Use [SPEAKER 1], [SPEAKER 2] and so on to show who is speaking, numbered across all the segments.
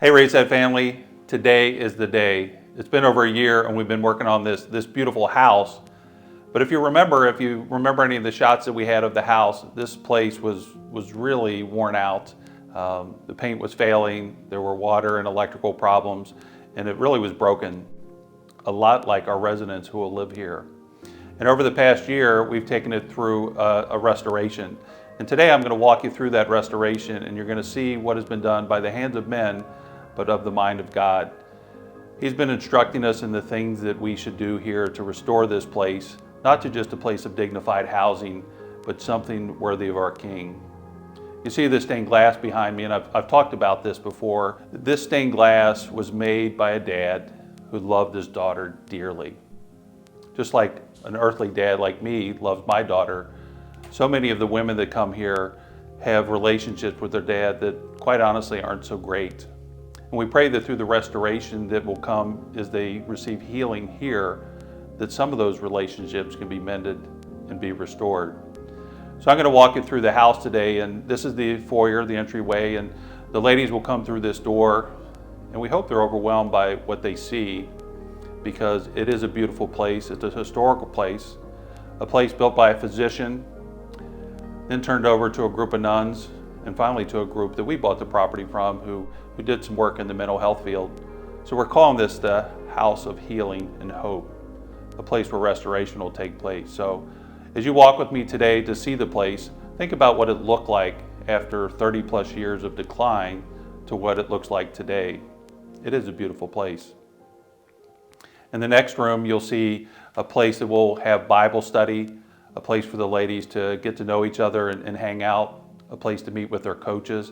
[SPEAKER 1] Hey Raise That family, today is the day. It's been over a year and we've been working on this beautiful house. But if you remember any of the shots that we had of the house, this place was really worn out. The paint was failing, there were water and electrical problems, and it really was broken, a lot like our residents who will live here. And over the past year, we've taken it through a restoration. And today I'm going to walk you through that restoration, and you're going to see what has been done by the hands of men, but of the mind of God. He's been instructing us in the things that we should do here to restore this place, not to just a place of dignified housing, but something worthy of our King. You see this stained glass behind me, and I've talked about this before. This stained glass was made by a dad who loved his daughter dearly. Just like an earthly dad like me loves my daughter, so many of the women that come here have relationships with their dad that quite honestly aren't so great. And we pray that through the restoration that will come as they receive healing here, that some of those relationships can be mended and be restored. So I'm going to walk you through the house today, and this is the foyer, the entryway, and the ladies will come through this door, and we hope they're overwhelmed by what they see, because it is a beautiful place. It's a historical place, a place built by a physician, then turned over to a group of nuns, and finally to a group that we bought the property from who did some work in the mental health field. So we're calling this the House of Healing and Hope, a place where restoration will take place. So as you walk with me today to see the place, think about what it looked like after 30 plus years of decline to what it looks like today. It is a beautiful place. In the next room, you'll see a place that will have Bible study, a place for the ladies to get to know each other and hang out, a place to meet with their coaches,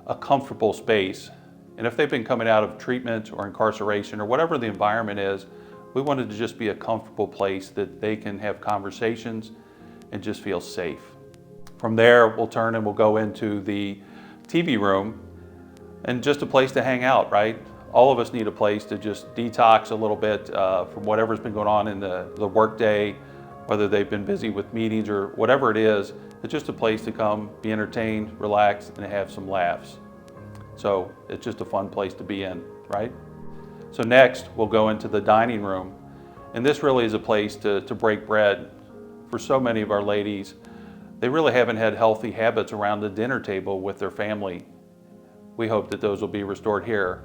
[SPEAKER 1] a comfortable space. And if they've been coming out of treatment or incarceration or whatever the environment is, we wanted to just be a comfortable place that they can have conversations and just feel safe. From there, we'll turn and we'll go into the TV room and just a place to hang out, right? All of us need a place to just detox a little bit from whatever's been going on in the work day, whether they've been busy with meetings or whatever it is. It's just a place to come, be entertained, relax, and have some laughs. So it's just a fun place to be in, right? So next, we'll go into the dining room. And this really is a place to break bread. For so many of our ladies, they really haven't had healthy habits around the dinner table with their family. We hope that those will be restored here.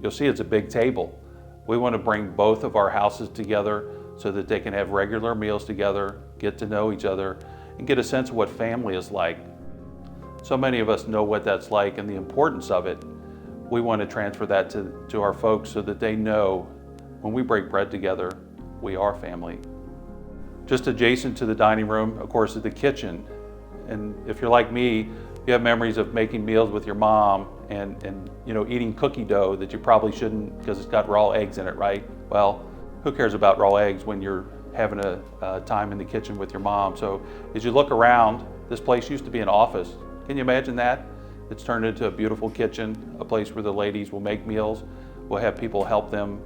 [SPEAKER 1] You'll see it's a big table. We want to bring both of our houses together so that they can have regular meals together, get to know each other, and get a sense of what family is like. So many of us know what that's like and the importance of it. We want to transfer that to our folks so that they know when we break bread together, we are family. Just adjacent to the dining room, of course, is the kitchen. And if you're like me, you have memories of making meals with your mom and eating cookie dough that you probably shouldn't because it's got raw eggs in it, right? Well, who cares about raw eggs when you're having a time in the kitchen with your mom? So as you look around, this place used to be an office. Can you imagine that? It's turned into a beautiful kitchen, a place where the ladies will make meals. We'll have people help them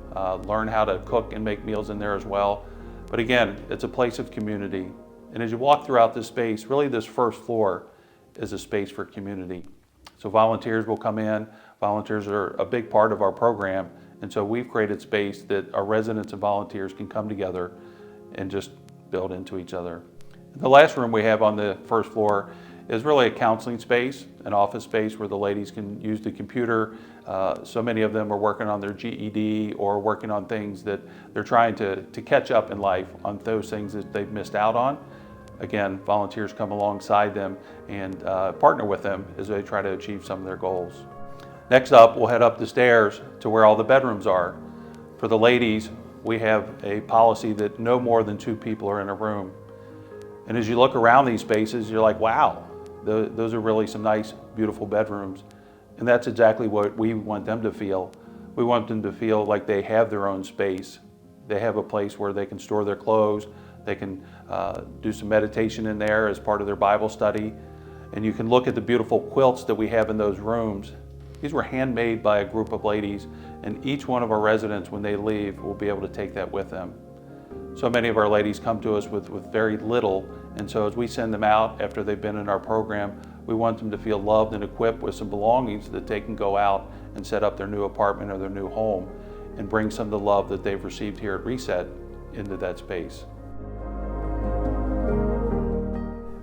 [SPEAKER 1] learn how to cook and make meals in there as well. But again, it's a place of community. And as you walk throughout this space, really this first floor is a space for community. So volunteers will come in. Volunteers are a big part of our program. And so we've created space that our residents and volunteers can come together and just build into each other. The last room we have on the first floor is really a counseling space, an office space where the ladies can use the computer. So many of them are working on their GED or working on things that they're trying to catch up in life on those things that they've missed out on. Again, volunteers come alongside them and partner with them as they try to achieve some of their goals. Next up, we'll head up the stairs to where all the bedrooms are. For the ladies, we have a policy that no more than 2 people are in a room. And as you look around these spaces, you're like, wow, those are really some nice, beautiful bedrooms. And that's exactly what we want them to feel. We want them to feel like they have their own space. They have a place where they can store their clothes. They can do some meditation in there as part of their Bible study. And you can look at the beautiful quilts that we have in those rooms. These were handmade by a group of ladies, and each one of our residents, when they leave, will be able to take that with them. So many of our ladies come to us with very little, and so as we send them out after they've been in our program, We want them to feel loved and equipped with some belongings that they can go out and set up their new apartment or their new home and bring some of the love that they've received here at Reset into that space.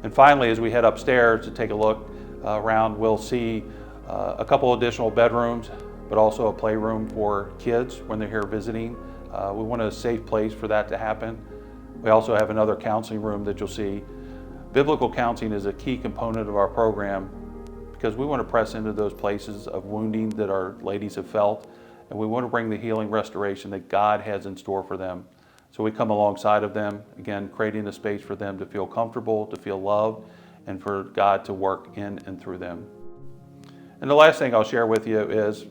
[SPEAKER 1] And finally, as we head upstairs to take a look around, we'll see a couple additional bedrooms, but also a playroom for kids when they're here visiting. We want a safe place for that to happen. We also have another counseling room that you'll see. Biblical counseling is a key component of our program because we want to press into those places of wounding that our ladies have felt, and we want to bring the healing restoration that God has in store for them. So we come alongside of them, again, creating a space for them to feel comfortable, to feel loved, and for God to work in and through them. And the last thing I'll share with you is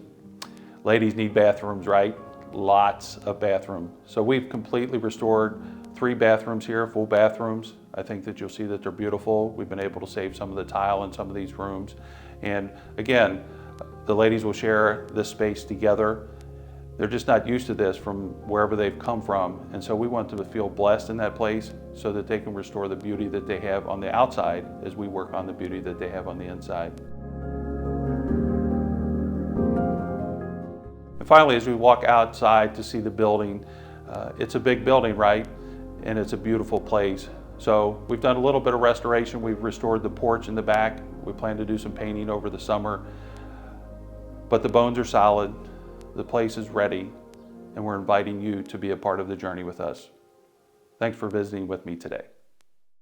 [SPEAKER 1] ladies need bathrooms, right? Lots of bathrooms. So we've completely restored 3 bathrooms here, full bathrooms. I think that you'll see that they're beautiful. We've been able to save some of the tile in some of these rooms. And again, the ladies will share this space together. They're just not used to this from wherever they've come from. And so we want them to feel blessed in that place so that they can restore the beauty that they have on the outside as we work on the beauty that they have on the inside. And finally, as we walk outside to see the building, it's a big building, right? And it's a beautiful place. So we've done a little bit of restoration. We've restored the porch in the back. We plan to do some painting over the summer. But the bones are solid. The place is ready. And we're inviting you to be a part of the journey with us. Thanks for visiting with me today.